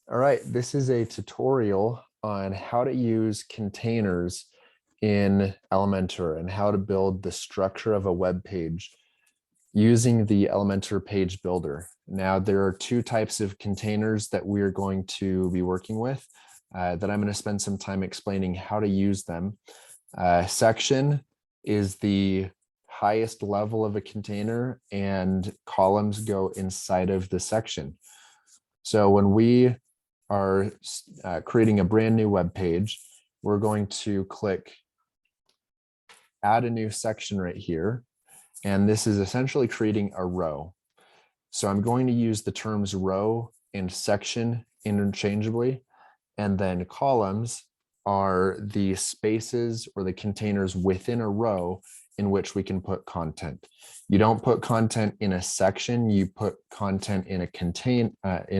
All right, this is a tutorial on how to use containers in Elementor and how to build the structure of a web page using the Elementor page builder. Now, there are two types of containers that we're going to be working with that I'm going to spend some time explaining how to use them. Section is the highest level of a container, and columns go inside of the section. So when we are creating a brand new web page, we're going to click add a new section right here. And this is essentially creating a row. So I'm going to use the terms row and section interchangeably. And then columns are the spaces or the containers within a row in which we can put content. You don't put content in a section, you put content in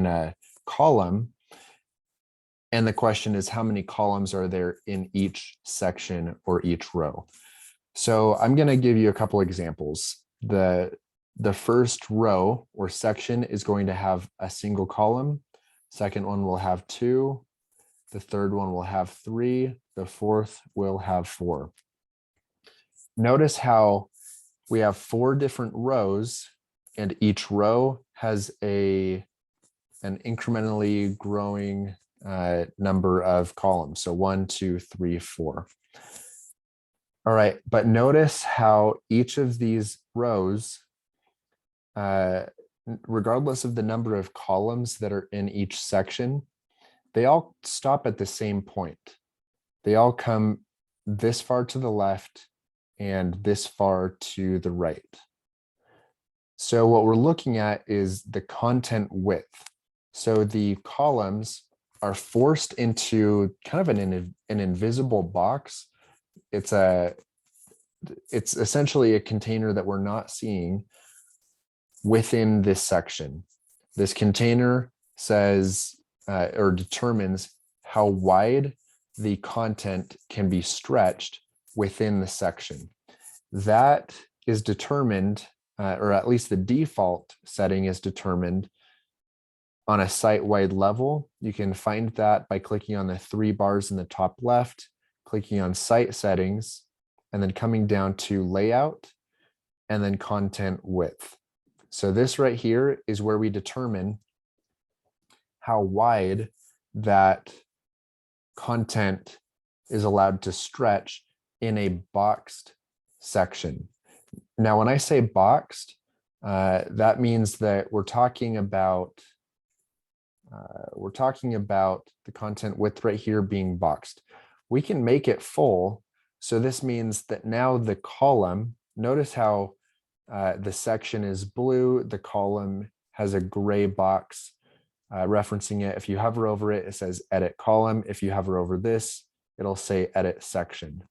a column. And the question is, how many columns are there in each section or each row? So I'm going to give you a couple examples. The first row or section is going to have a single column. Second one will have 2. The third one will have 3. The fourth will have 4. Notice how we have 4 different rows, and each row has an incrementally growing number of columns. So 1, 2, 3, 4. All right, but notice how each of these rows, regardless of the number of columns that are in each section, they all stop at the same point. They all come this far to the left and this far to the right. So what we're looking at is the content width. So the columns are forced into kind of an invisible box. It's essentially a container that we're not seeing within this section. This container says or determines how wide the content can be stretched within the section. That is determined, or at least the default setting is determined on a site-wide level. You can find that by clicking on the 3 bars in the top left, clicking on site settings, and then coming down to layout and then content width. So this right here is where we determine how wide that content is allowed to stretch in a boxed section. Now, when I say boxed, that means that we're talking about the content width right here being boxed. We can make it full. So this means that now the column, notice how the section is blue, the column has a gray box referencing it. If you hover over it, it says edit column. If you hover over this, it'll say edit section.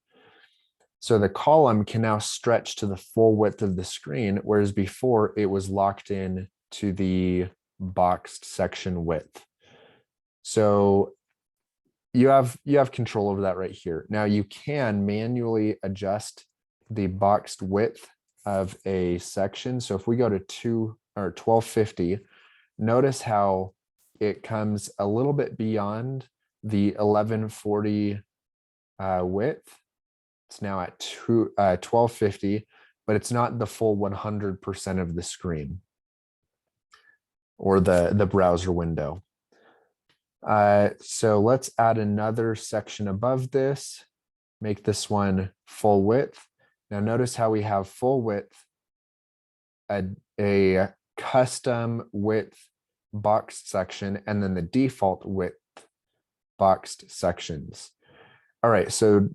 So the column can now stretch to the full width of the screen, whereas before it was locked in to the boxed section width. So you have control over that right here. Now you can manually adjust the boxed width of a section. So if we go to 1250, notice how it comes a little bit beyond the 1140 width. It's now at 1250, but it's not the full 100% of the screen or the browser window. So let's add another section above this, make this one full width. Now notice how we have full width, a custom width boxed section, and then the default width boxed sections. All right, so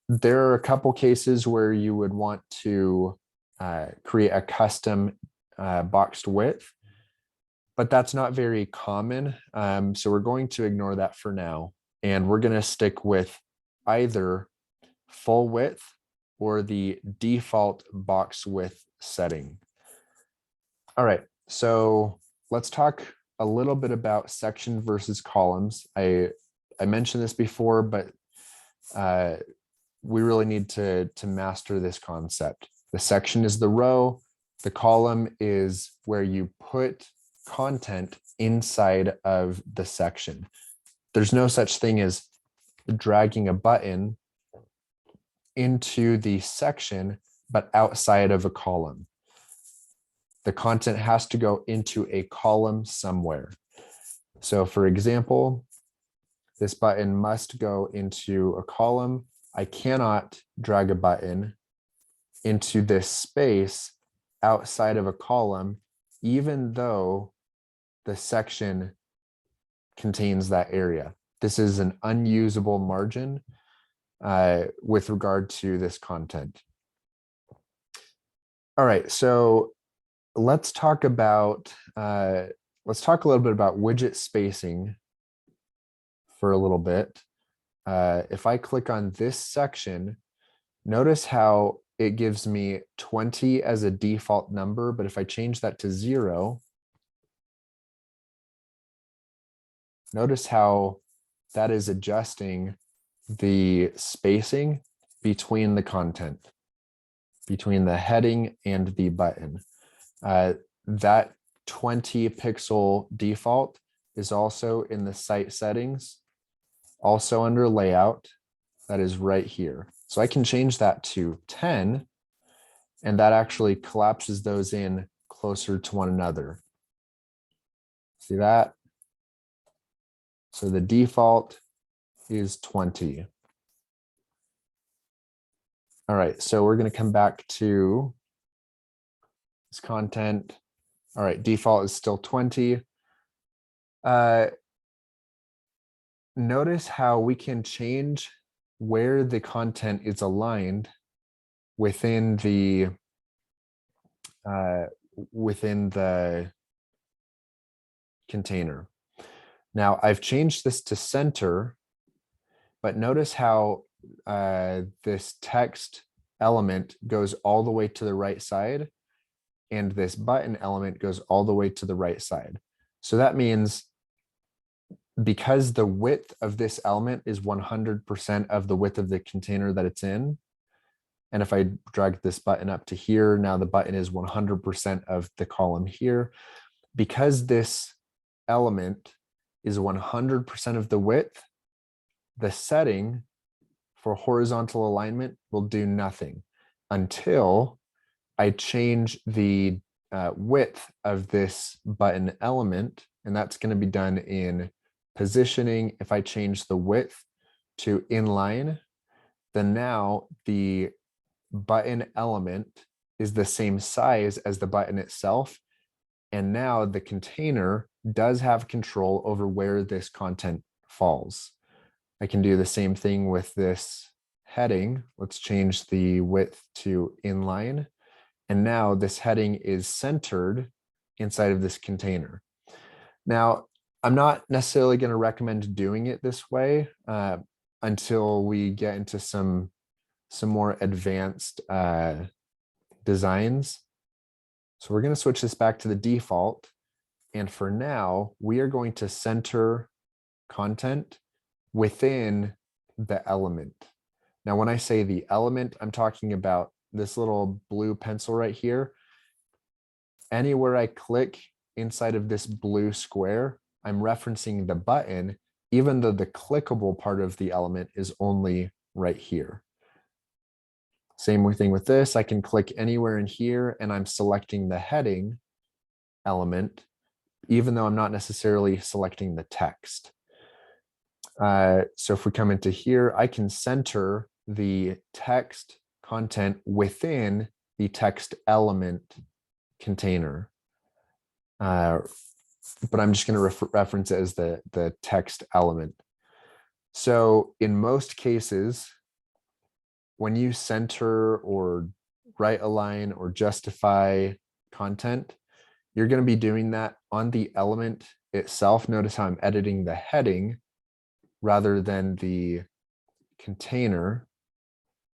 there are a couple cases where you would want to create a custom boxed width, but that's not very common. So we're going to ignore that for now. And we're going to stick with either full width or the default box width setting. All right, so let's talk a little bit about section versus columns. I mentioned this before, but we really need to master this concept. The section is the row. The column is where you put content inside of the section. There's no such thing as dragging a button into the section, but outside of a column. The content has to go into a column somewhere. So for example, this button must go into a column. I cannot drag a button into this space outside of a column, even though the section contains that area. This is an unusable margin with regard to this content. All right, so let's talk about a little bit about widget spacing for a little bit. If I click on this section, notice how it gives me 20 as a default number, but if I change that to 0, notice how that is adjusting the spacing between the content, between the heading and the button. That 20 pixel default is also in the site settings, also under layout, that is right here. So I can change that to 10, and that actually collapses those in closer to one another. See that? So the default is 20. All right, so we're going to come back to this content. All right, default is still 20. Notice how we can change where the content is aligned within the container. Now I've changed this to center, but notice how this text element goes all the way to the right side, and this button element goes all the way to the right side. So that means because the width of this element is 100% of the width of the container that it's in, and if I drag this button up to here, now the button is 100% of the column here. Because this element is 100% of the width, the setting for horizontal alignment will do nothing until I change the width of this button element, and that's going to be done in positioning. If I change the width to inline, then now the button element is the same size as the button itself, and now the container does have control over where this content falls. I can do the same thing with this heading. Let's change the width to inline. And now this heading is centered inside of this container. Now, I'm not necessarily going to recommend doing it this way until we get into some more advanced designs. So we're going to switch this back to the default. And for now, we are going to center content within the element. Now, when I say the element, I'm talking about this little blue pencil right here. Anywhere I click inside of this blue square, I'm referencing the button, even though the clickable part of the element is only right here. Same thing with this. I can click anywhere in here and I'm selecting the heading element, even though I'm not necessarily selecting the text. So if we come into here, I can center the text content within the text element container. But I'm just going to reference it as the text element. So in most cases, when you center or right align or justify content, you're going to be doing that on the element itself. Notice how I'm editing the heading rather than the container.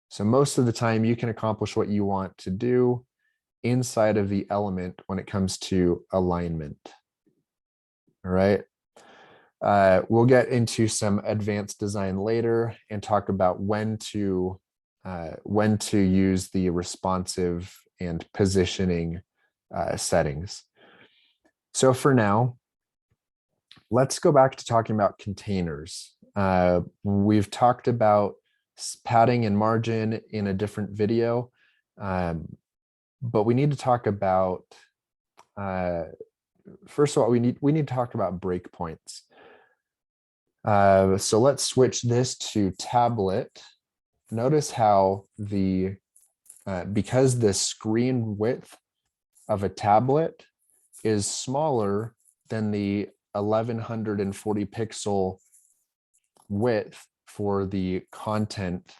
So most of the time you can accomplish what you want to do inside of the element when it comes to alignment. All right. We'll get into some advanced design later and talk about when to use the responsive and positioning settings. So for now, let's go back to talking about containers. We've talked about padding and margin in a different video, but we need to talk about, first of all, we need to talk about breakpoints. So let's switch this to tablet. Notice how because the screen width of a tablet is smaller than the 1140 pixel width for the content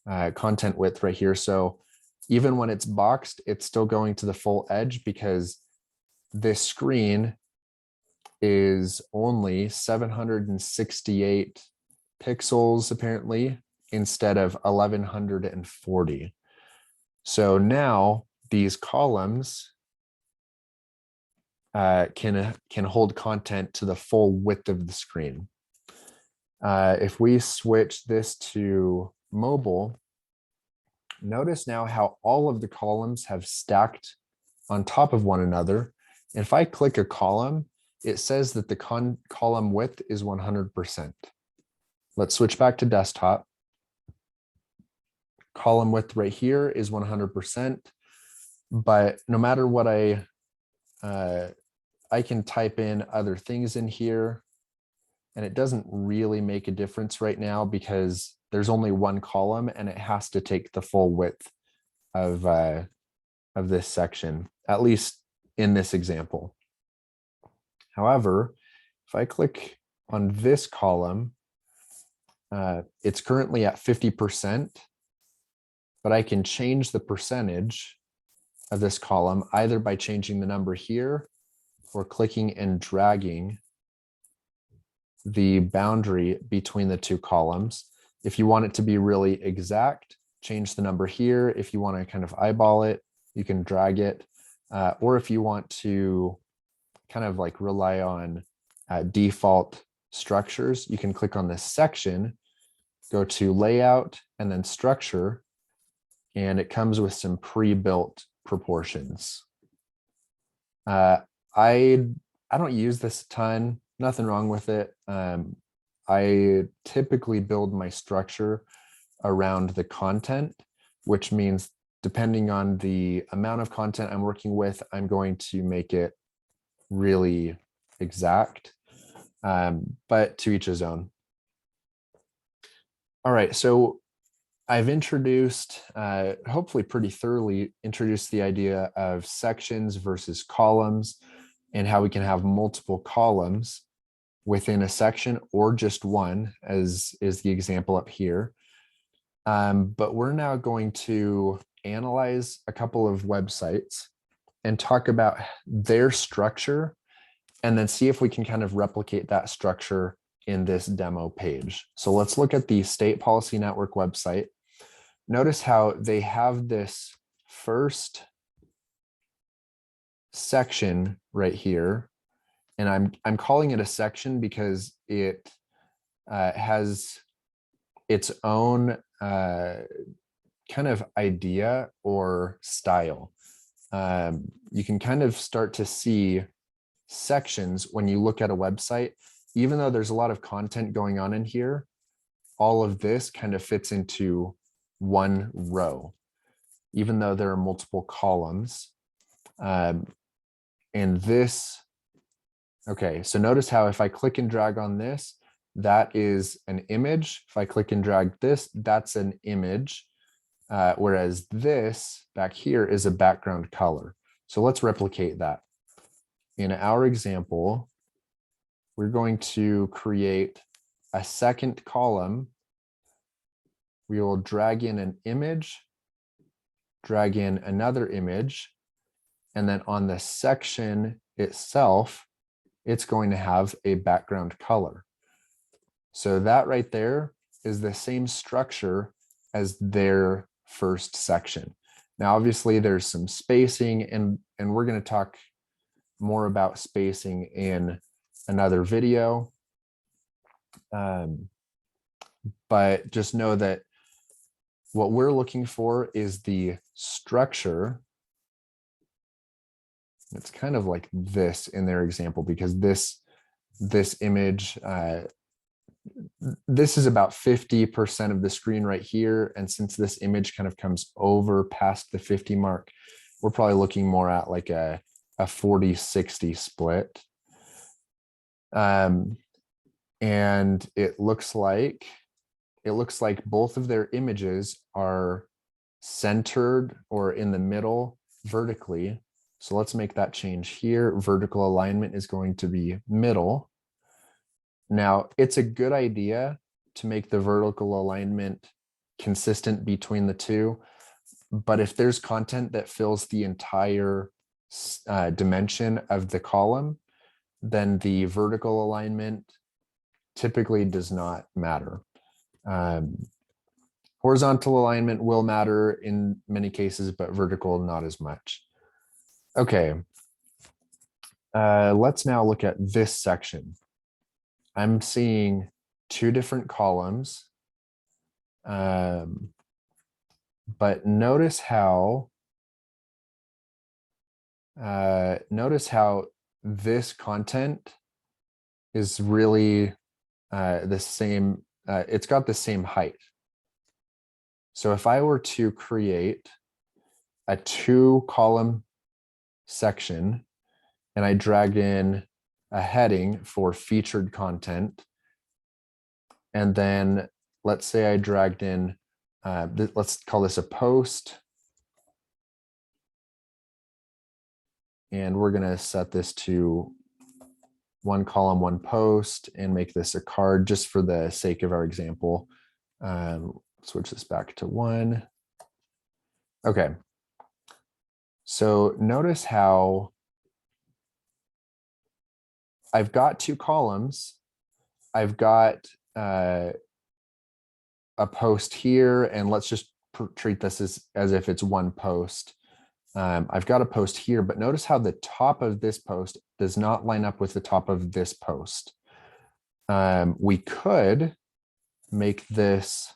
width right here. So even when it's boxed, it's still going to the full edge because this screen is only 768 pixels apparently instead of 1140. So now these columns can hold content to the full width of the screen. If we switch this to mobile, notice now how all of the columns have stacked on top of one another. And if I click a column, it says that the column width is 100%. Let's switch back to desktop. Column width right here is 100%, but no matter what I can type in other things in here, and it doesn't really make a difference right now because there's only one column and it has to take the full width of this section, at least in this example. However, if I click on this column, it's currently at 50%, but I can change the percentage of this column either by changing the number here or clicking and dragging the boundary between the two columns. If you want it to be really exact, change the number here. If you want to kind of eyeball it, you can drag it. Or if you want to kind of like rely on default structures, you can click on this section, go to layout and then structure, and it comes with some pre-built proportions. I don't use this a ton, nothing wrong with it. I typically build my structure around the content, which means depending on the amount of content I'm working with, I'm going to make it really exact, but to each his own. All right, so I've introduced, hopefully pretty thoroughly introduced the idea of sections versus columns and how we can have multiple columns within a section or just one, as is the example up here. But we're now going to analyze a couple of websites and talk about their structure and then see if we can kind of replicate that structure in this demo page. So let's look at the State Policy Network website. Notice how they have this first section right here, and I'm calling it a section because it has its own kind of idea or style. You can kind of start to see sections when you look at a website. Even though there's a lot of content going on in here, all of this kind of fits into one row, even though there are multiple columns. And this, okay, so notice how if I click and drag on this, that is an image. If I click and drag this, that's an image. Whereas this back here is a background color. So let's replicate that. In our example, we're going to create a second column. We will drag in an image, drag in another image, and then on the section itself, it's going to have a background color. So that right there is the same structure as their first section. Now, obviously, there's some spacing, and we're going to talk more about spacing in another video. But just know that what we're looking for is the structure. It's kind of like this in their example, because this this image, this is about 50% of the screen right here. And since this image kind of comes over past the 50 mark, we're probably looking more at like a 40-60 split. And it looks like both of their images are centered or in the middle vertically. So let's make that change here. Vertical alignment is going to be middle. Now, it's a good idea to make the vertical alignment consistent between the two, but if there's content that fills the entire dimension of the column, then the vertical alignment typically does not matter. Horizontal alignment will matter in many cases, but vertical not as much. Okay, let's now look at this section. I'm seeing two different columns, but notice how this content is really the same. It's got the same height. So if I were to create a 2-column section and I dragged in a heading for featured content, and then let's say I dragged in, let's call this a post, and we're going to set this to 1 column, 1 post, and make this a card just for the sake of our example. Switch this back to 1. Okay. So notice how I've got 2 columns. I've got a post here, and let's just treat this as if it's 1 post. I've got a post here, but notice how the top of this post does not line up with the top of this post. We could make this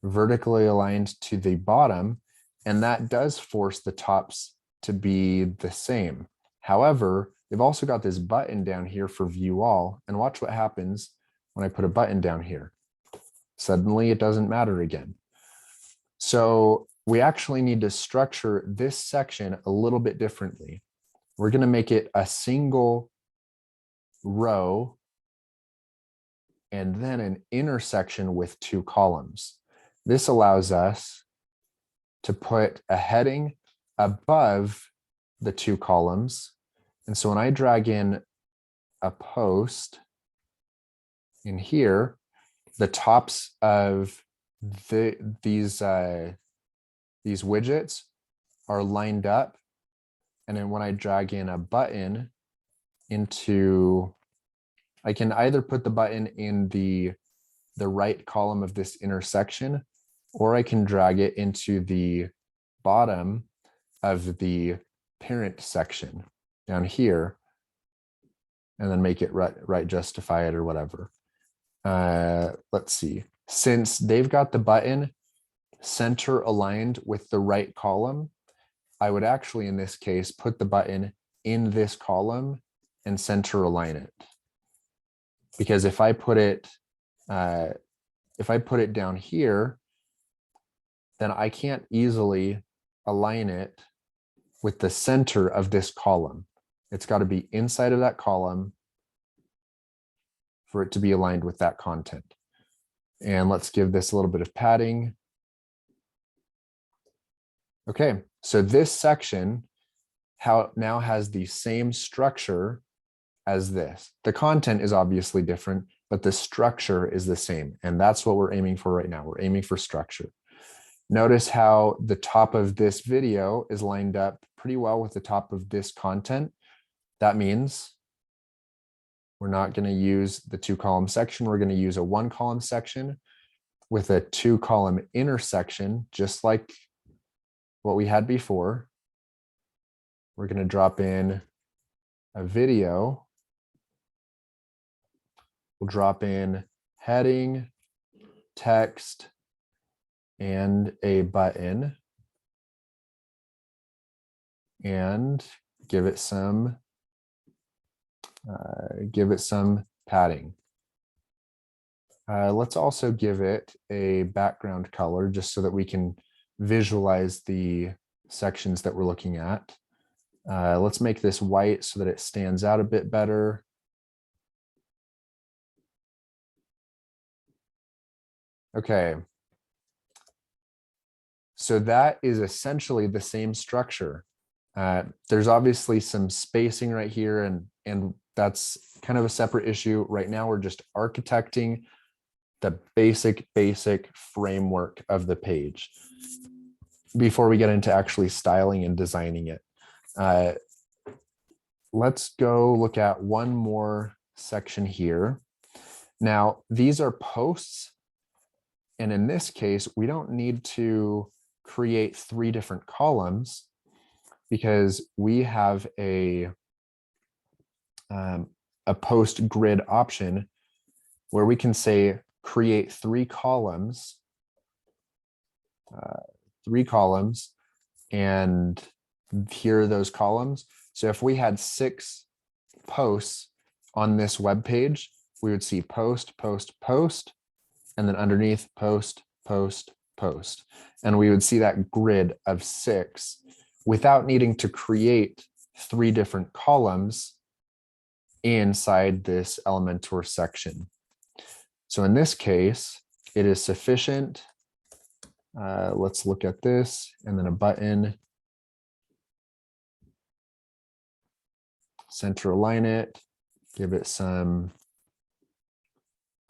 vertically aligned to the bottom, and that does force the tops to be the same. However, they've also got this button down here for view all, and watch what happens when I put a button down here. Suddenly it doesn't matter again. So we actually need to structure this section a little bit differently. We're going to make it a single row and then an intersection with 2 columns. This allows us to put a heading above the 2 columns. And so when I drag in a post in here, the tops of these widgets are lined up. And then when I drag in a button into, I can either put the button in the right column of this intersection, or I can drag it into the bottom of the parent section down here, and then make it right justify it or whatever. Let's see. Since they've got the button center aligned with the right column, I would actually, in this case, put the button in this column and center align it. Because if I put it down here, then I can't easily align it with the center of this column. It's got to be inside of that column for it to be aligned with that content. And let's give this a little bit of padding. Okay, so this section now has the same structure as this. The content is obviously different, but the structure is the same. And that's what we're aiming for right now. We're aiming for structure. Notice how the top of this video is lined up pretty well with the top of this content. That means we're not going to use the 2-column section. We're going to use a 1-column section with a 2-column intersection, just like what we had before. We're going to drop in a video. We'll drop in heading, text, and a button, and give it some Give it some padding. Let's also give it a background color just so that we can visualize the sections that we're looking at. Let's make this white so that it stands out a bit better. Okay. So that is essentially the same structure. There's obviously some spacing right here, and that's kind of a separate issue. Right now, we're just architecting the basic framework of the page before we get into actually styling and designing it. Let's go look at one more section here. Now, these are posts. And in this case, we don't need to create 3 different columns because we have a post grid option where we can say create 3 columns, and here are those columns. So if we had 6 posts on this web page, we would see post, post, post, and then underneath post, post, post. And we would see that grid of 6 without needing to create 3 different columns inside this Elementor section. So in this case, it is sufficient. Let's look at this, and then a button. Center align it, give it some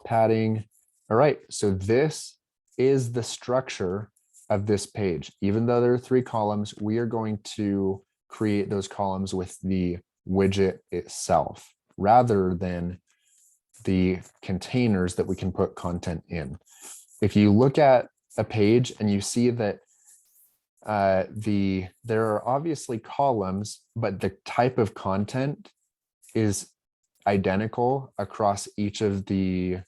padding. All right, so this is the structure of this page. Even though there are 3 columns, we are going to create those columns with the widget itself rather than the containers that we can put content in. If you look at a page and you see that there are obviously columns, but the type of content is identical across each of the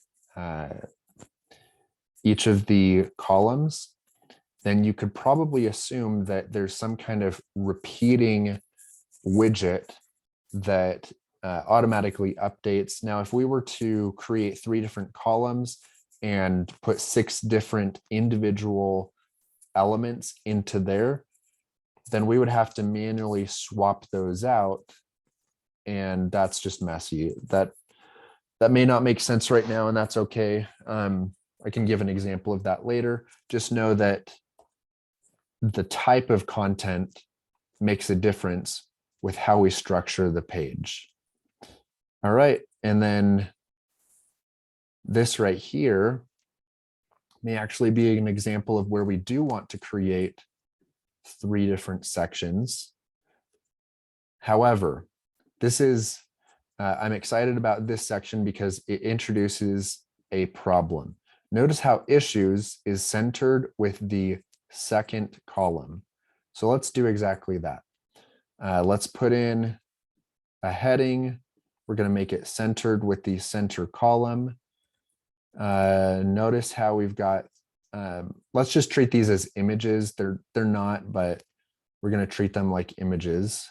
columns, then you could probably assume that there's some kind of repeating widget that automatically updates. Now, if we were to create 3 different columns and put 6 different individual elements into there, then we would have to manually swap those out, and that's just messy. That may not make sense right now, and that's okay. I can give an example of that later. Just know that the type of content makes a difference with how we structure the page. All right, and then this right here may actually be an example of where we do want to create 3 different sections. However, this is, I'm excited about this section because it introduces a problem. Notice how issues is centered with the second column. So let's do exactly that. Let's put in a heading. We're going to make it centered with the center column. Notice how we've got, let's just treat these as images. They're not, but we're going to treat them like images.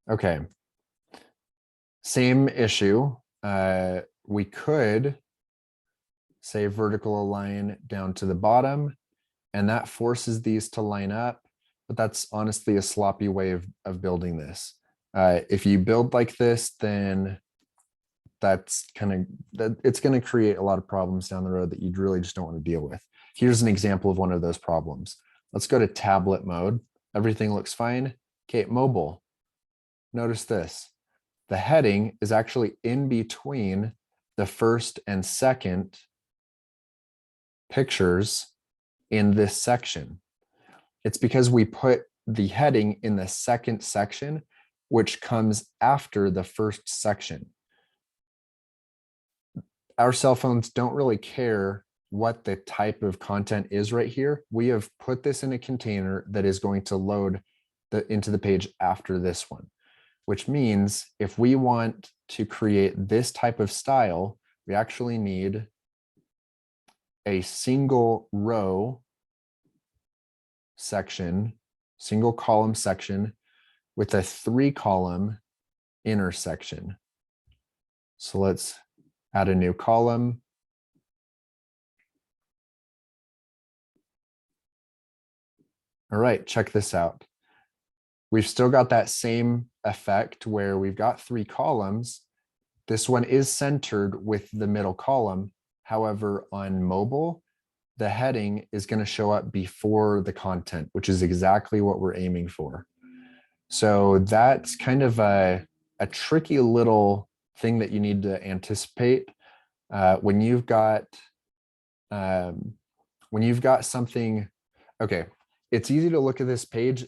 Okay. Same issue. We could say vertical align down to the bottom, and that forces these to line up, but that's honestly a sloppy way of building this. If you build like this, then that's it's going to create a lot of problems down the road that you really just don't want to deal with. Here's an example of one of those problems. Let's go to tablet mode. Everything looks fine. Okay, mobile. Notice this. The heading is actually in between the first and second pictures in this section. It's because we put the heading in the second section, which comes after the first section. Our cell phones don't really care what the type of content is right here. We have put this in a container that is going to load into the page after this one, which means if we want to create this type of style, we actually need a single row section single column section with a 3-column inner section. So let's add a new column. All right, check this out. We've still got that same effect where we've got 3 columns. This one is centered with the middle column. However, on mobile, the heading is going to show up before the content, which is exactly what we're aiming for. So that's kind of a tricky little thing that you need to anticipate when you've got something. Okay, it's easy to look at this page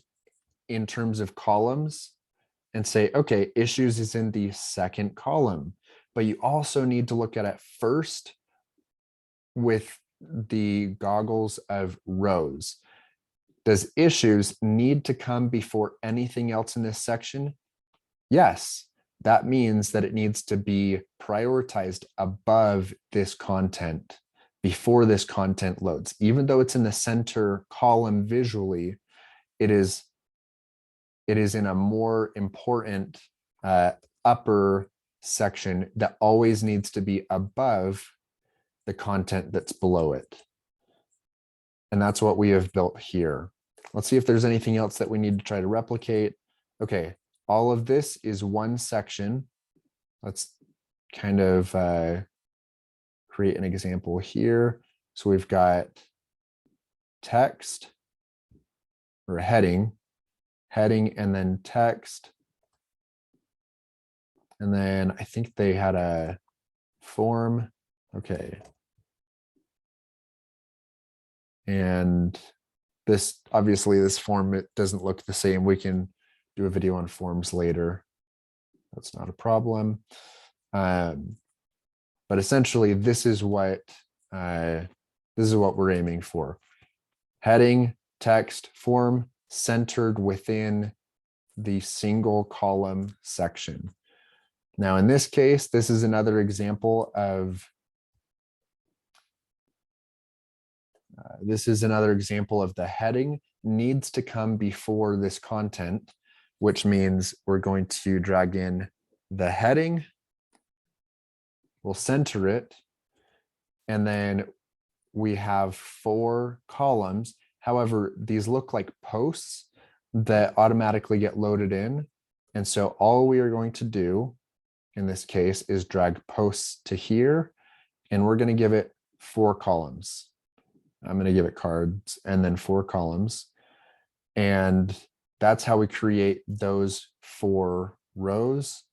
in terms of columns and say, okay, issues is in the second column, but you also need to look at it first with the goggles of rows. Does issues need to come before anything else in this section? Yes, that means that it needs to be prioritized above this content before this content loads. Even though it's in the center column visually, it is in a more important upper section that always needs to be above the content that's below it. And that's what we have built here. Let's see if there's anything else that we need to try to replicate. Okay, all of this is one section. Let's kind of create an example here. So we've got text or heading, and then text. And then I think they had a form. Okay. And this, obviously this form, it doesn't look the same. We can do a video on forms later. That's not a problem. But essentially this is what we're aiming for. Heading, text, form, centered within the single column section. Now in this case, this is another example of the heading needs to come before this content, which means we're going to drag in the heading, we'll center it, and then we have 4 columns. However, these look like posts that automatically get loaded in. And so all we are going to do in this case is drag posts to here, and we're going to give it 4 columns. I'm going to give it cards and then 4 columns. And that's how we create those 4 rows.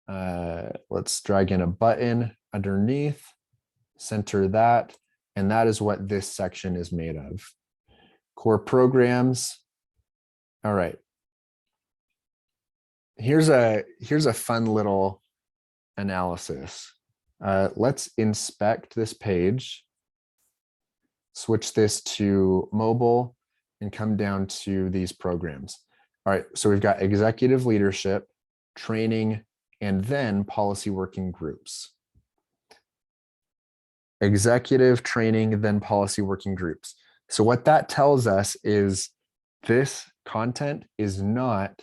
Let's drag in a button underneath, center that, and that is what this section is made of. Core programs. All right. Here's a fun little analysis. Let's inspect this page, switch this to mobile, and come down to these programs. All right, so we've got executive leadership, training, and then policy working groups. Executive, training, then policy working groups. So what that tells us is this content is not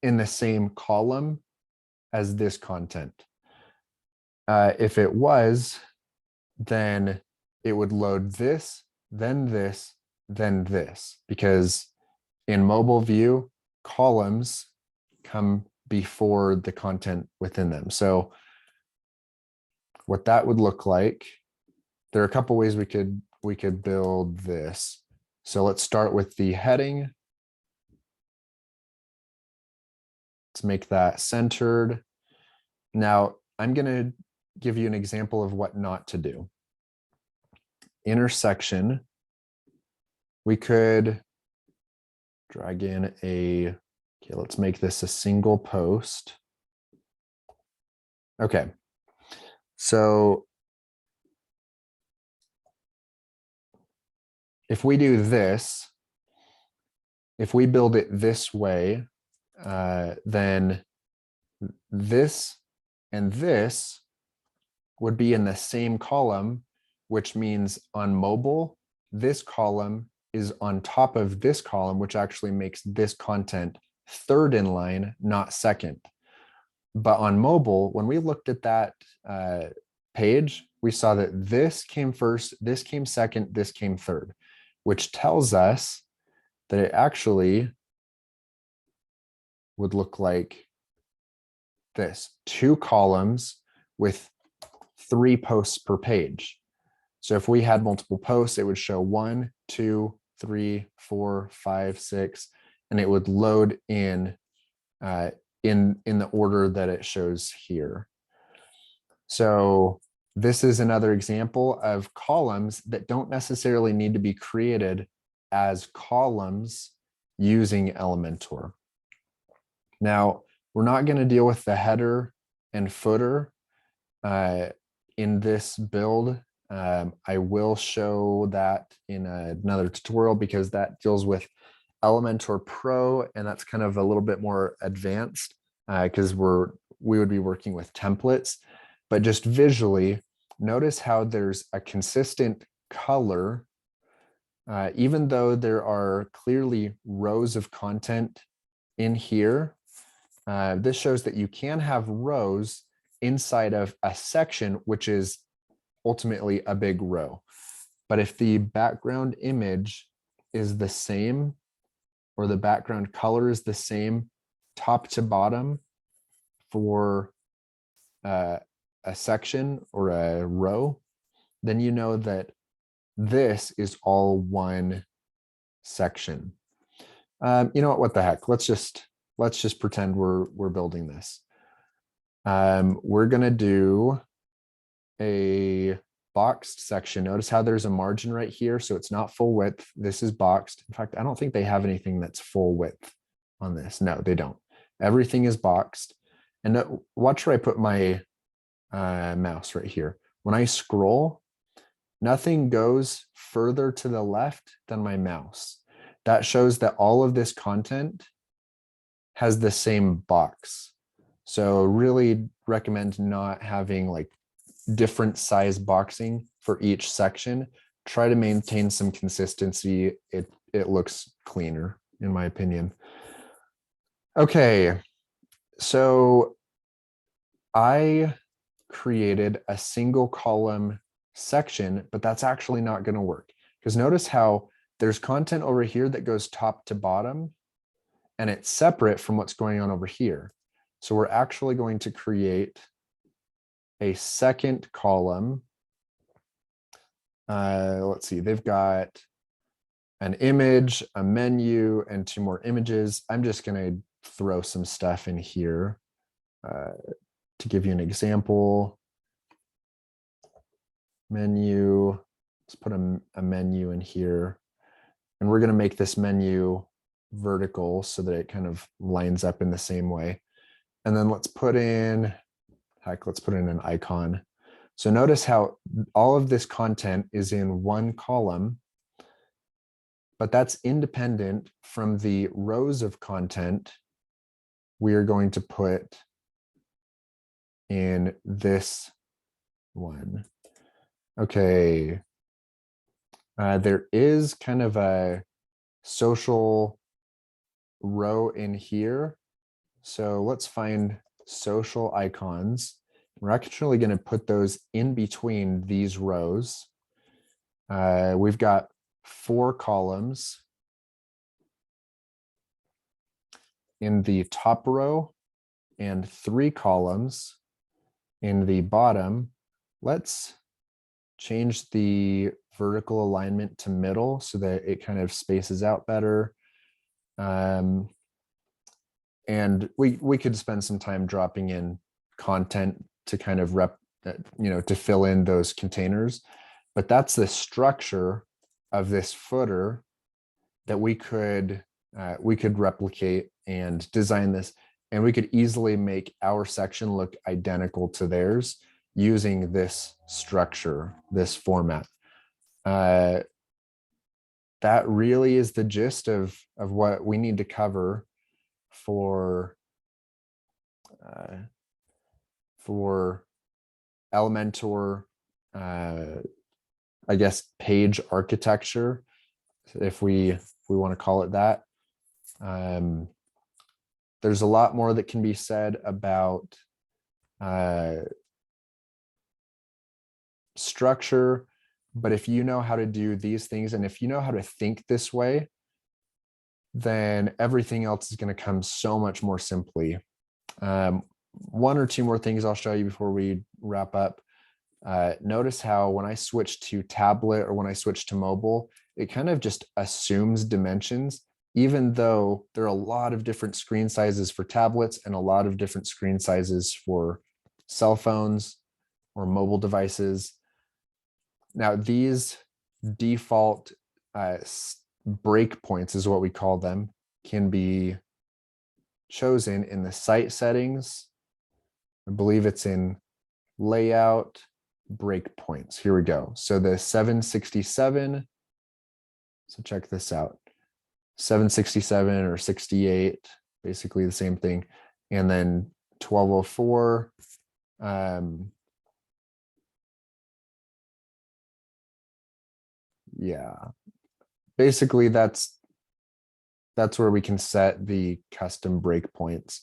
in the same column as this content. If it was, then it would load this, then this, then this, because in mobile view, columns come before the content within them. So what that would look like, there are a couple ways we could build this. So let's start with the heading. Let's make that centered. Now I'm going to give you an example of what not to do. Intersection, we could drag in okay, let's make this a single post. Okay, so if we do this, if we build it this way, then this and this would be in the same column, which means on mobile, this column is on top of this column, which actually makes this content third in line, not second. But on mobile, when we looked at that page, we saw that this came first, this came second, this came third, which tells us that it actually would look like this: 2 columns with 3 posts per page. So if we had multiple posts, it would show 1, 2, 3, 4, 5, 6, and it would load in the order that it shows here. So this is another example of columns that don't necessarily need to be created as columns using Elementor. Now, we're not going to deal with the header and footer in this build. I will show that in another tutorial because that deals with Elementor Pro, and that's kind of a little bit more advanced because we would be working with templates. But just visually, notice how there's a consistent color, even though there are clearly rows of content in here. This shows that you can have rows inside of a section, which is ultimately a big row. But if the background image is the same, or the background color is the same top to bottom for a section or a row, then you know that this is all one section. You know what the heck? Let's just pretend we're building this. We're gonna do a boxed section. Notice how there's a margin right here, so it's not full width. This is boxed. In fact, I don't think they have anything that's full width on this. No, they don't. Everything is boxed. And watch where I put my mouse right here. When I scroll, nothing goes further to the left than my mouse. That shows that all of this content has the same box. So really recommend not having like different size boxing for each section. Try to maintain some consistency. It looks cleaner, in my opinion. Okay, so I created a single column section, but that's actually not going to work, because notice how there's content over here that goes top to bottom, and it's separate from what's going on over here. So we're actually going to create a second column. Let's see, they've got an image, a menu, and 2 more images. I'm just going to throw some stuff in here to give you an example. Menu, let's put a menu in here. And we're going to make this menu vertical so that it kind of lines up in the same way. And then let's put in an icon. So notice how all of this content is in one column, but that's independent from the rows of content we are going to put in this one. Okay. There is kind of a social row in here. So let's find social icons. We're actually going to put those in between these rows. We've got 4 columns in the top row and 3 columns in the bottom. Let's change the vertical alignment to middle so that it kind of spaces out better. And we could spend some time dropping in content to kind of to fill in those containers. But that's the structure of this footer that we could replicate and design this, and we could easily make our section look identical to theirs using this structure, this format. That really is the gist of what we need to cover for Elementor, I guess, page architecture. if we want to call it that. There's a lot more that can be said about structure, but if you know how to do these things, and if you know how to think this way, then everything else is going to come so much more simply. One or two more things I'll show you before we wrap up. Notice how when I switch to tablet or when I switch to mobile, it kind of just assumes dimensions, even though there are a lot of different screen sizes for tablets and a lot of different screen sizes for cell phones or mobile devices. Now, these default breakpoints is what we call them, can be chosen in the site settings. I believe it's in layout breakpoints. Here we go. So the 767, so check this out. 767 or 68, basically the same thing. And then 1204. Yeah, basically that's where we can set the custom breakpoints.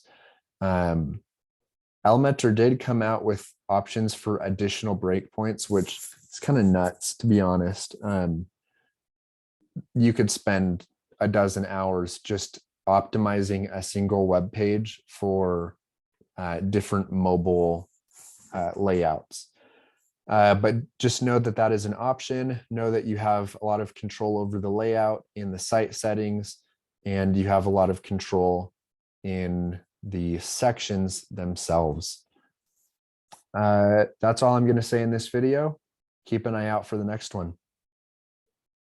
Elementor did come out with options for additional breakpoints, which is kind of nuts, to be honest. You could spend a dozen hours just optimizing a single web page for different mobile layouts. But just know that that is an option. Know that you have a lot of control over the layout in the site settings, and you have a lot of control in the sections themselves. That's all I'm going to say in this video. Keep an eye out for the next one.